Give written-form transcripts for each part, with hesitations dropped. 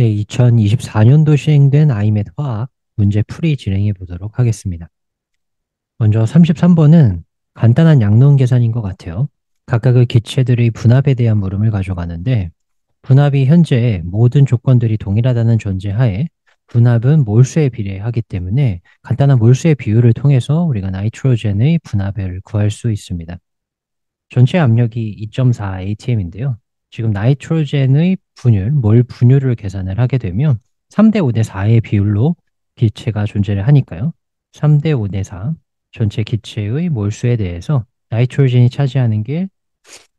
네, 2024년도 시행된 아이메드 화학 문제 풀이 진행해 보도록 하겠습니다. 먼저 33번은 간단한 양론 계산인 것 같아요. 각각의 기체들의 분압에 대한 물음을 가져가는데 분압이 현재 모든 조건들이 동일하다는 전제하에 분압은 몰수에 비례하기 때문에 간단한 몰수의 비율을 통해서 우리가 나이트로젠의 분압을 구할 수 있습니다. 전체 압력이 2.4 atm인데요. 지금 나이트로젠의 분율, 몰 분율을 계산을 하게 되면 3대 5대 4의 비율로 기체가 존재를 하니까요. 3대 5대 4 전체 기체의 몰수에 대해서 나이트로젠이 차지하는 게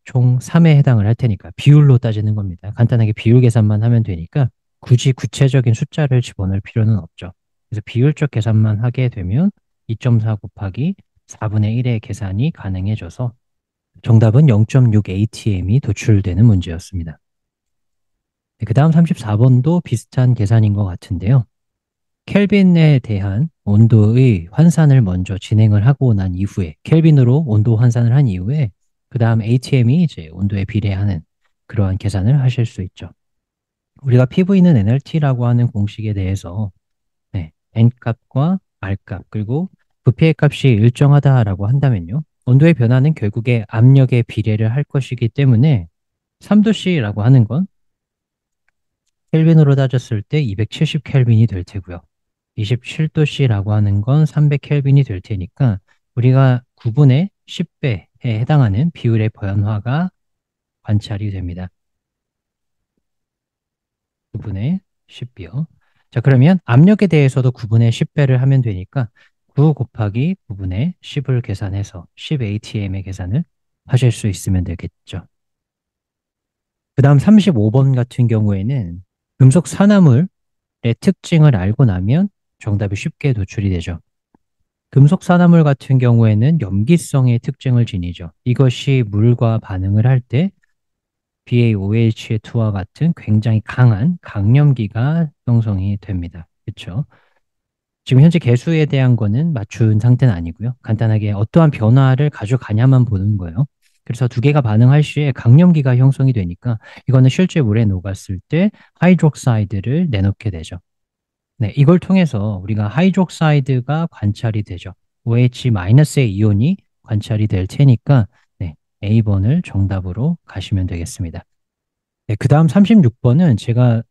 총 3에 해당을 할 테니까 비율로 따지는 겁니다. 간단하게 비율 계산만 하면 되니까 굳이 구체적인 숫자를 집어넣을 필요는 없죠. 그래서 비율적 계산만 하게 되면 2.4 곱하기 4분의 1의 계산이 가능해져서 정답은 0.6 atm이 도출되는 문제였습니다. 그 다음 34번도 비슷한 계산인 것 같은데요. 켈빈에 대한 온도의 환산을 먼저 진행을 하고 난 이후에 켈빈으로 온도 환산을 한 이후에 그 다음 atm이 이제 온도에 비례하는 그러한 계산을 하실 수 있죠. 우리가 PV는 nRT라고 하는 공식에 대해서 n값과 r값 그리고 부피의 값이 일정하다라고 한다면요. 온도의 변화는 결국에 압력에 비례를 할 것이기 때문에 3도씨라고 하는 건 켈빈으로 따졌을 때 270 켈빈이 될 테고요. 27도씨라고 하는 건 300 켈빈이 될 테니까 우리가 9분의 10배에 해당하는 비율의 변화가 관찰이 됩니다. 9분의 10이요. 자, 그러면 압력에 대해서도 9분의 10배를 하면 되니까 9 곱하기 9분의 10을 계산해서 10 atm의 계산을 하실 수 있으면 되겠죠. 그 다음 35번 같은 경우에는 금속 산화물의 특징을 알고 나면 정답이 쉽게 도출이 되죠. 금속 산화물 같은 경우에는 염기성의 특징을 지니죠. 이것이 물과 반응을 할 때 BaOH의2와 같은 굉장히 강한 강염기가 형성이 됩니다. 그렇죠? 지금 현재 개수에 대한 거는 맞춘 상태는 아니고요. 간단하게 어떠한 변화를 가져가냐만 보는 거예요. 그래서 두 개가 반응할 시에 강염기가 형성이 되니까 이거는 실제 물에 녹았을 때 하이드록사이드를 내놓게 되죠. 네, 이걸 통해서 우리가 하이드록사이드가 관찰이 되죠. OH-의 이온이 관찰이 될 테니까 네, A번을 정답으로 가시면 되겠습니다. 네, 그 다음 36번은 제가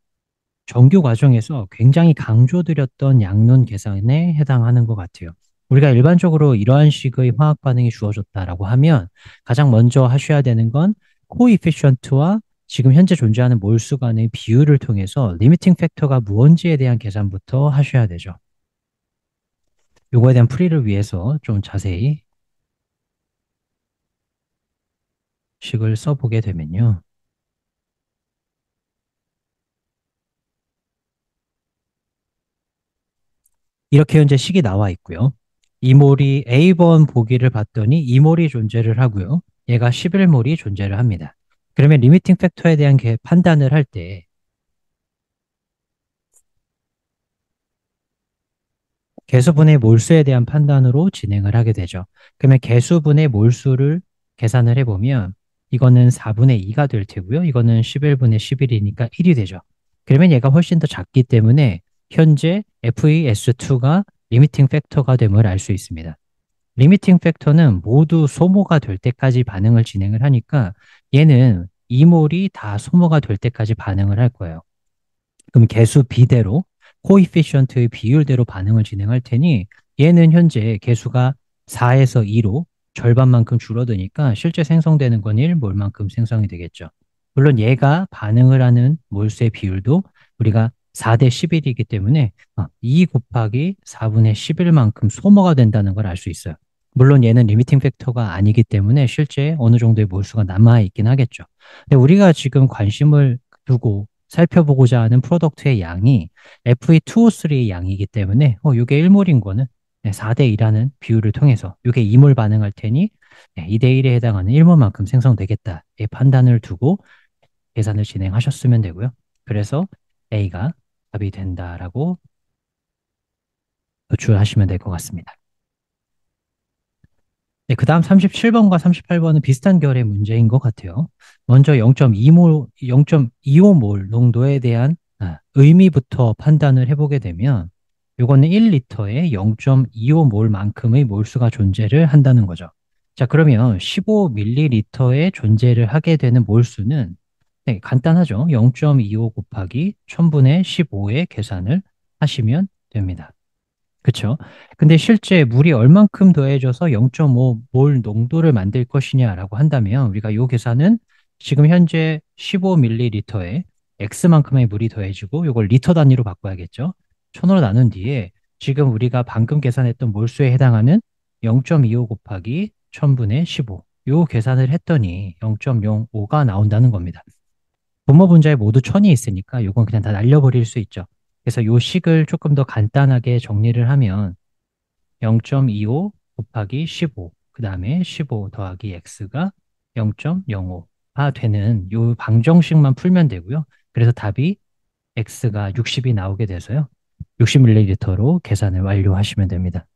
정규 과정에서 굉장히 강조드렸던 양론 계산에 해당하는 것 같아요. 우리가 일반적으로 이러한 식의 화학 반응이 주어졌다라고 하면 가장 먼저 하셔야 되는 건 코이피션트와 지금 현재 존재하는 몰수 간의 비율을 통해서 리미팅 팩터가 무언지에 대한 계산부터 하셔야 되죠. 요거에 대한 풀이를 위해서 좀 자세히 식을 써보게 되면요. 이렇게 현재 식이 나와 있고요. 이몰이 A번 보기를 봤더니 이몰이 존재를 하고요. 얘가 11몰이 존재를 합니다. 그러면 리미팅 팩터에 대한 판단을 할 때 개수분의 몰수에 대한 판단으로 진행을 하게 되죠. 그러면 개수분의 몰수를 계산을 해보면 이거는 4분의 2가 될 테고요. 이거는 11분의 11이니까 1이 되죠. 그러면 얘가 훨씬 더 작기 때문에 현재 FeS2가 리미팅 팩터가 됨을 알 수 있습니다. 리미팅 팩터는 모두 소모가 될 때까지 반응을 진행을 하니까 얘는 이몰이 다 소모가 될 때까지 반응을 할 거예요. 그럼 개수 비대로 코이피션트의 비율대로 반응을 진행할 테니 얘는 현재 개수가 4에서 2로 절반만큼 줄어드니까 실제 생성되는 건 1몰만큼 생성이 되겠죠. 물론 얘가 반응을 하는 몰수의 비율도 우리가 4대 11이기 때문에 2 곱하기 4분의 11만큼 소모가 된다는 걸 알 수 있어요. 물론 얘는 리미팅 팩터가 아니기 때문에 실제 어느 정도의 몰수가 남아있긴 하겠죠. 근데 우리가 지금 관심을 두고 살펴보고자 하는 프로덕트의 양이 FE2O3의 양이기 때문에 이게 1몰인 거는 4대 2라는 비율을 통해서 이게 2몰 반응할 테니 2대 1에 해당하는 1몰만큼 생성되겠다의 판단을 두고 계산을 진행하셨으면 되고요. 그래서 A가 답이 된다라고 도출하시면 될 것 같습니다. 네, 그 다음 37번과 38번은 비슷한 결의 문제인 것 같아요. 먼저 0.25몰 농도에 대한 의미부터 판단을 해보게 되면 요거는 1리터에 0.25몰만큼의 몰수가 존재를 한다는 거죠. 자, 그러면 15ml의 존재를 하게 되는 몰수는 네, 간단하죠. 0.25 곱하기 1000분의 15의 계산을 하시면 됩니다. 그쵸? 근데 실제 물이 얼만큼 더해져서 0.5몰 농도를 만들 것이냐라고 한다면 우리가 요 계산은 지금 현재 15ml에 X만큼의 물이 더해지고 요걸 리터 단위로 바꿔야겠죠? 1000으로 나눈 뒤에 지금 우리가 방금 계산했던 몰수에 해당하는 0.25 곱하기 1000분의 15. 요 계산을 했더니 0.05가 나온다는 겁니다. 분모 분자에 모두 1000이 있으니까 요건 그냥 다 날려버릴 수 있죠. 그래서 요 식을 조금 더 간단하게 정리를 하면 0.25 곱하기 15, 그 다음에 15 더하기 x가 0.05가 되는 요 방정식만 풀면 되고요. 그래서 답이 x가 60이 나오게 돼서요. 60ml로 계산을 완료하시면 됩니다.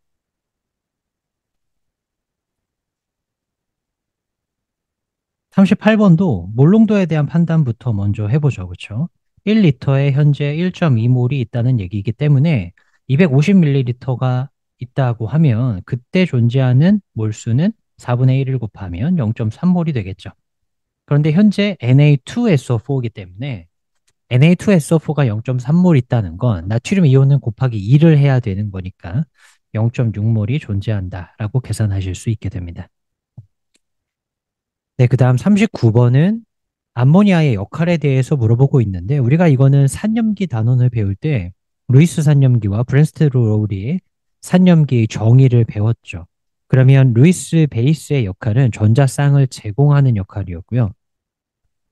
38번도 몰농도에 대한 판단부터 먼저 해보죠. 그렇죠? 1리터에 현재 1.2몰이 있다는 얘기이기 때문에 250ml가 있다고 하면 그때 존재하는 몰수는 4분의 1을 곱하면 0.3몰이 되겠죠. 그런데 현재 Na2SO4이기 때문에 Na2SO4가 0.3몰 있다는 건 나트륨 이온은 곱하기 2를 해야 되는 거니까 0.6몰이 존재한다라고 계산하실 수 있게 됩니다. 네, 그 다음 39번은 암모니아의 역할에 대해서 물어보고 있는데 우리가 이거는 산염기 단원을 배울 때 루이스 산염기와 브랜스트 로우리의 산염기의 정의를 배웠죠. 그러면 루이스 베이스의 역할은 전자쌍을 제공하는 역할이었고요.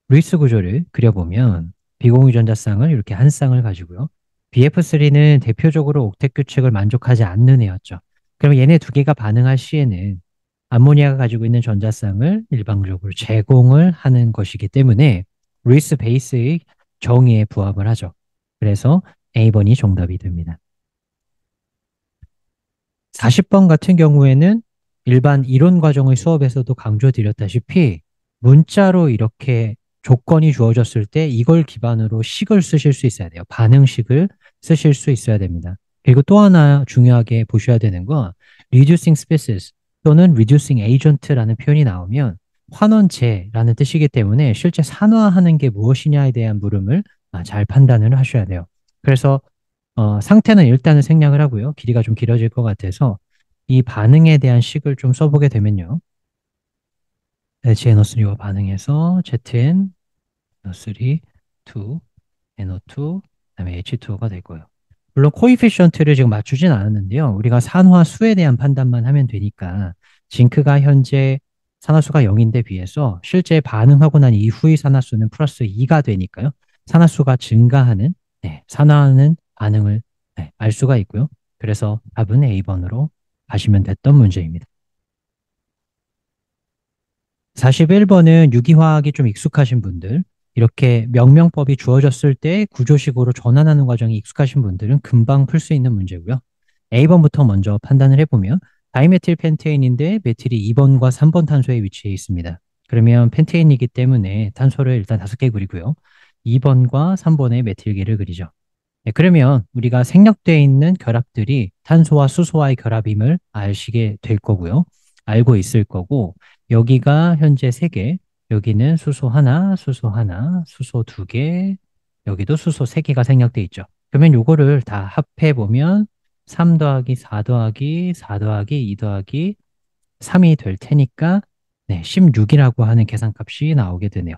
루이스 구조를 그려보면 비공유 전자쌍을 이렇게 한 쌍을 가지고요. BF3는 대표적으로 옥텟 규칙을 만족하지 않는 애였죠. 그럼 얘네 두 개가 반응할 시에는 암모니아가 가지고 있는 전자쌍을 일방적으로 제공을 하는 것이기 때문에 루이스 베이스의 정의에 부합을 하죠. 그래서 A번이 정답이 됩니다. 40번 같은 경우에는 일반 이론 과정의 수업에서도 강조드렸다시피 문자로 이렇게 조건이 주어졌을 때 이걸 기반으로 식을 쓰실 수 있어야 돼요. 반응식을 쓰실 수 있어야 됩니다. 그리고 또 하나 중요하게 보셔야 되는 건 reducing species 또는 reducing agent라는 표현이 나오면 환원체라는 뜻이기 때문에 실제 산화하는 게 무엇이냐에 대한 물음을 잘 판단을 하셔야 돼요. 그래서 상태는 일단은 생략을 하고요. 길이가 좀 길어질 것 같아서 이 반응에 대한 식을 좀 써보게 되면요. HNO3와 반응해서 ZNO3, 2, NO2, 그다음에 H2O가 될 거예요. 물론 코이피션트를 지금 맞추진 않았는데요. 우리가 산화수에 대한 판단만 하면 되니까 징크가 현재 산화수가 0인데 비해서 실제 반응하고 난 이후의 산화수는 플러스 2가 되니까요. 산화수가 증가하는 산화하는 반응을 알 수가 있고요. 그래서 답은 A번으로 가시면 됐던 문제입니다. 41번은 유기화학이 좀 익숙하신 분들, 이렇게 명명법이 주어졌을 때 구조식으로 전환하는 과정이 익숙하신 분들은 금방 풀 수 있는 문제고요. A번부터 먼저 판단을 해보면 다이메틸 펜테인인데 메틸이 2번과 3번 탄소에 위치해 있습니다. 그러면 펜테인이기 때문에 탄소를 일단 5개 그리고요. 2번과 3번의 메틸계를 그리죠. 네, 그러면 우리가 생략되어 있는 결합들이 탄소와 수소와의 결합임을 아시게 될 거고요. 알고 있을 거고, 여기가 현재 3개, 여기는 수소 하나, 수소 하나, 수소 2개, 여기도 수소 3개가 생략되어 있죠. 그러면 요거를 다 합해보면 3 더하기 4 더하기 4 더하기 2 더하기 3이 될 테니까 16이라고 하는 계산값이 나오게 되네요.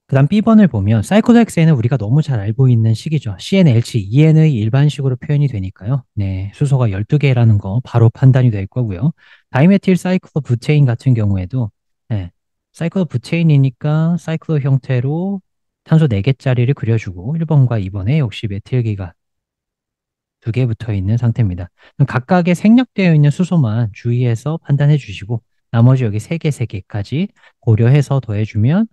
그다음 B번을 보면 사이클로헥세인은 우리가 너무 잘 알고 있는 식이죠. CnH, EN의 일반식으로 표현이 되니까요. 네, 수소가 12개라는 거 바로 판단이 될 거고요. 다이메틸 사이클로부테인 같은 경우에도 사이클로부테인이니까 사이클로 형태로 탄소 4개짜리를 그려주고 1번과 2번에 역시 메틸기가 2개 붙어 있는 상태입니다. 그럼 각각의 생략되어 있는 수소만 주의해서 판단해 주시고 나머지 여기 3개, 3개까지 고려해서 더해주면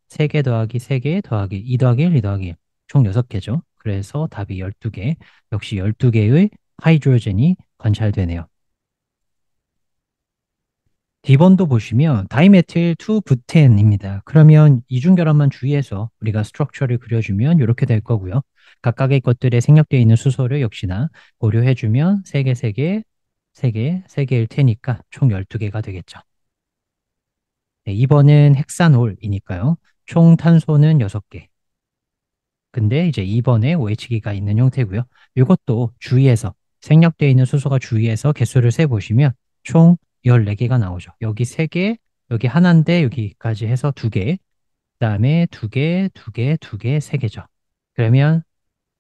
3개 더하기 3개 더하기 2 더하기 1, 2 더하기 1. 총 6개죠. 그래서 답이 12개. 역시 12개의 하이드로젠이 관찰되네요. D번도 보시면 다이메틸 2 부텐입니다. 그러면 이중결합만 주의해서 우리가 스트럭처를 그려주면 이렇게 될 거고요. 각각의 것들에 생략되어 있는 수소를 역시나 고려해주면 3개, 3개, 3개, 3개일 테니까 총 12개가 되겠죠. 네, 2번은 헥사놀이니까요. 총 탄소는 6개. 근데 이제 2번에 OH기가 있는 형태고요. 이것도 주위에서 생략되어 있는 수소가 주위에서 개수를 세 보시면 총 14개가 나오죠. 여기 3개, 여기 하나인데 여기까지 해서 2개, 그다음에 2개, 2개, 2개, 3개죠. 그러면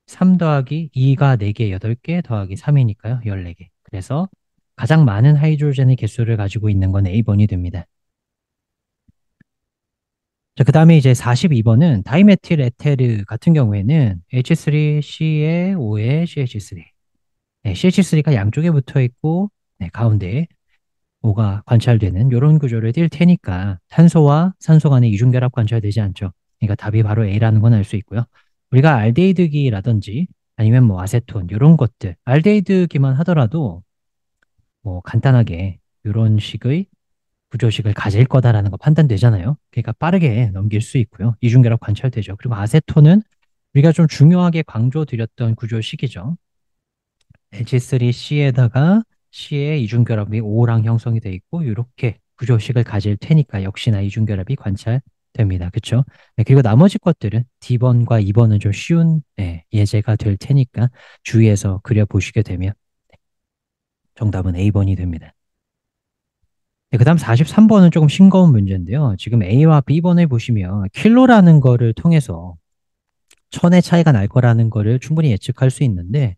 3 더하기 2가 4개, 8개 더하기 3이니까요. 14개. 그래서 가장 많은 하이드로젠의 개수를 가지고 있는 건 A번이 됩니다. 자, 그 다음에 이제 42번은 다이메틸 에테르 같은 경우에는 H3C에 5에 CH3. 네, CH3가 양쪽에 붙어 있고, 네, 가운데에 O가 관찰되는 이런 구조를 띌 테니까 탄소와 산소 간의 이중결합 관찰되지 않죠. 그러니까 답이 바로 A라는 건 알 수 있고요. 우리가 알데히드기라든지 아니면 뭐 아세톤 이런 것들, 알데히드기만 하더라도 뭐 간단하게 이런 식의 구조식을 가질 거다라는 거 판단되잖아요. 그러니까 빠르게 넘길 수 있고요. 이중결합 관찰되죠. 그리고 아세톤은 우리가 좀 중요하게 강조드렸던 구조식이죠. H3C에다가 C의 이중결합이 O랑 형성이 돼 있고 이렇게 구조식을 가질 테니까 역시나 이중결합이 관찰됩니다. 그렇죠? 네, 그리고 나머지 것들은 D번과 2번은 좀 쉬운 예제가 될 테니까 주의해서 그려보시게 되면 정답은 A번이 됩니다. 네, 그다음 43번은 조금 싱거운 문제인데요. 지금 A와 B번을 보시면 킬로라는 거를 통해서 천의 차이가 날 거라는 거를 충분히 예측할 수 있는데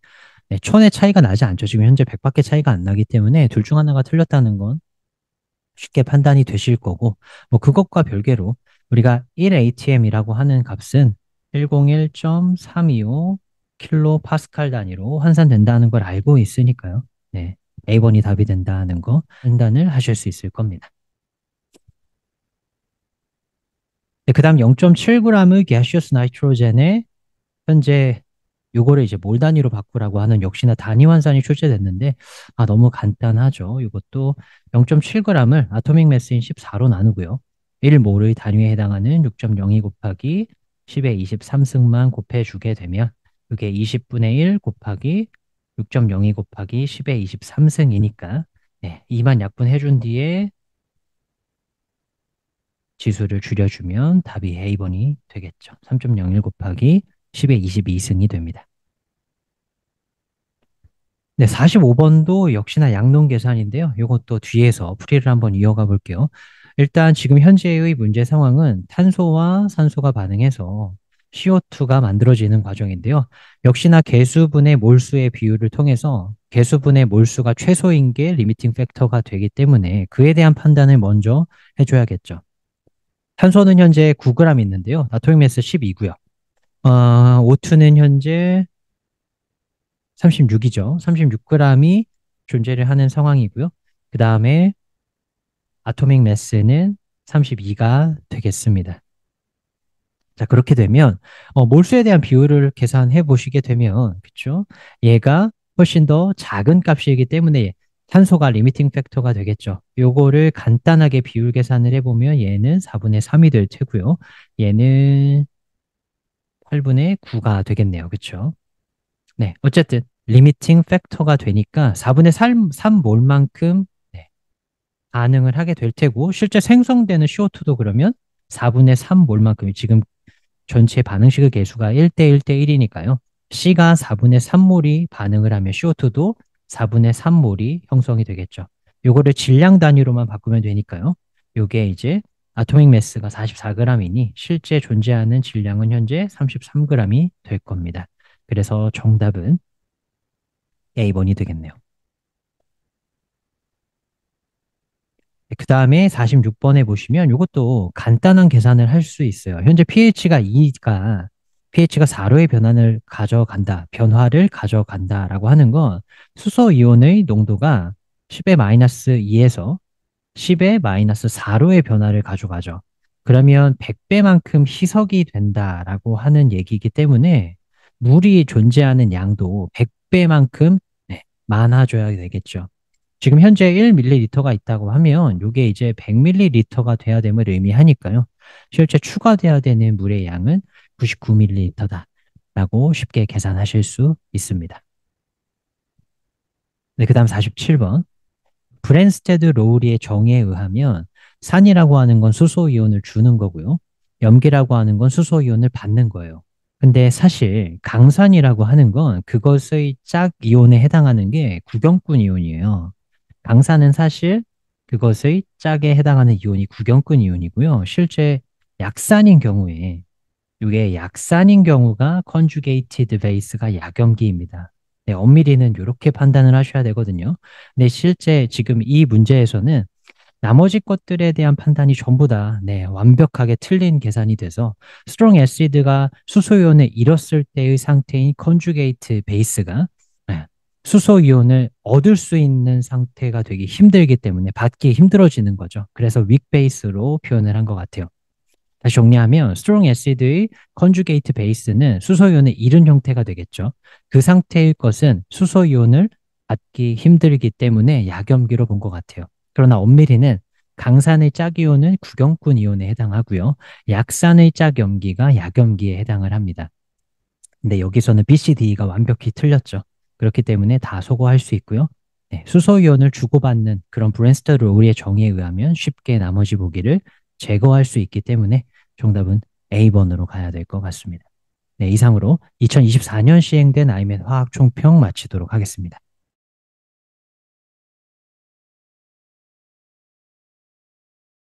네, 천의 차이가 나지 않죠. 지금 현재 100밖에 차이가 안 나기 때문에 둘 중 하나가 틀렸다는 건 쉽게 판단이 되실 거고 뭐 그것과 별개로 우리가 1atm이라고 하는 값은 101.325 킬로 파스칼 단위로 환산된다는 걸 알고 있으니까요. 네, A번이 답이 된다는 거 판단을 하실 수 있을 겁니다. 네, 그 다음 0.7g의 가시어스 나이트로젠에 현재 요거를 이제 몰 단위로 바꾸라고 하는 역시나 단위 환산이 출제됐는데 너무 간단하죠. 이것도 0.7g을 아토믹 매스인 14로 나누고요. 1몰의 단위에 해당하는 6.02 곱하기 10의 23승만 곱해주게 되면 이게 20분의 1 곱하기 6.02 곱하기 10의 23승이니까 네, 2만 약분해준 뒤에 지수를 줄여주면 답이 A번이 되겠죠. 3.01 곱하기 10의 22승이 됩니다. 네, 45번도 역시나 양론 계산인데요. 이것도 뒤에서 풀이를 한번 이어가 볼게요. 일단 지금 현재의 문제 상황은 탄소와 산소가 반응해서 CO2가 만들어지는 과정인데요. 역시나 개수분의 몰수의 비율을 통해서 개수분의 몰수가 최소인 게 리미팅 팩터가 되기 때문에 그에 대한 판단을 먼저 해줘야겠죠. 탄소는 현재 9g 있는데요. 아토믹 매스 12고요. O2는 현재 36이죠. 36g이 존재를 하는 상황이고요. 그 다음에 아토믹 매스는 32가 되겠습니다. 자, 그렇게 되면 몰수에 대한 비율을 계산해 보시게 되면 그렇죠? 얘가 훨씬 더 작은 값이기 때문에 탄소가 리미팅 팩터가 되겠죠. 요거를 간단하게 비율 계산을 해보면 얘는 4분의 3이 될 테고요. 얘는 8분의 9가 되겠네요. 그렇죠? 네, 어쨌든 리미팅 팩터가 되니까 4분의 3몰만큼 반응을 하게 될 테고 실제 생성되는 CO2도 그러면 4분의 3몰만큼 지금 전체 반응식의 개수가 1대 1대 1이니까요. C가 4분의 3몰이 반응을 하면 CO2도 4분의 3몰이 형성이 되겠죠. 요거를 질량 단위로만 바꾸면 되니까요. 요게 이제 아토믹 매스가 44g이니 실제 존재하는 질량은 현재 33g이 될 겁니다. 그래서 정답은 A번이 되겠네요. 그 다음에 46번에 보시면 이것도 간단한 계산을 할 수 있어요. 현재 pH가 2가 pH가 4로의 변화를 가져간다라고 하는 건 수소 이온의 농도가 10의 마이너스 2에서 10의 마이너스 4로의 변화를 가져가죠. 그러면 100배만큼 희석이 된다라고 하는 얘기이기 때문에 물이 존재하는 양도 100배만큼 많아져야 되겠죠. 지금 현재 1ml가 있다고 하면 이게 이제 100ml가 돼야 됨을 의미하니까요. 실제 추가돼야 되는 물의 양은 99ml다라고 쉽게 계산하실 수 있습니다. 네, 그 다음 47번. 브랜스테드 로우리의 정의에 의하면 산이라고 하는 건 수소이온을 주는 거고요. 염기라고 하는 건 수소이온을 받는 거예요. 근데 사실 강산이라고 하는 건 그것의 짝 이온에 해당하는 게 구경꾼 이온이에요. 강산은 사실 그것의 짝에 해당하는 이온이 구경꾼 이온이고요. 실제 약산인 경우에 이게 약산인 경우가 conjugated base가 약염기입니다. 네, 엄밀히는 이렇게 판단을 하셔야 되거든요. 근데 실제 지금 이 문제에서는 나머지 것들에 대한 판단이 전부 다 네, 완벽하게 틀린 계산이 돼서 strong acid가 수소이온을 잃었을 때의 상태인 conjugate base가 네, 수소이온을 얻을 수 있는 상태가 되기 힘들기 때문에 받기 힘들어지는 거죠. 그래서 weak base로 표현을 한 것 같아요. 다시 정리하면 strong acid의 conjugate base는 수소이온을 잃은 형태가 되겠죠. 그 상태의 것은 수소이온을 받기 힘들기 때문에 약염기로 본 것 같아요. 그러나 엄밀히는 강산의 짝이온은 구경꾼 이온에 해당하고요. 약산의 짝염기가 약염기에 해당을 합니다. 근데 여기서는 B, C, D가 완벽히 틀렸죠. 그렇기 때문에 다 소거할 수 있고요. 네, 수소이온을 주고받는 그런 브랜스터 로우리의 정의에 의하면 쉽게 나머지 보기를 제거할 수 있기 때문에 정답은 A번으로 가야 될 것 같습니다. 네, 이상으로 2024년 시행된 아이맨 화학 총평 마치도록 하겠습니다.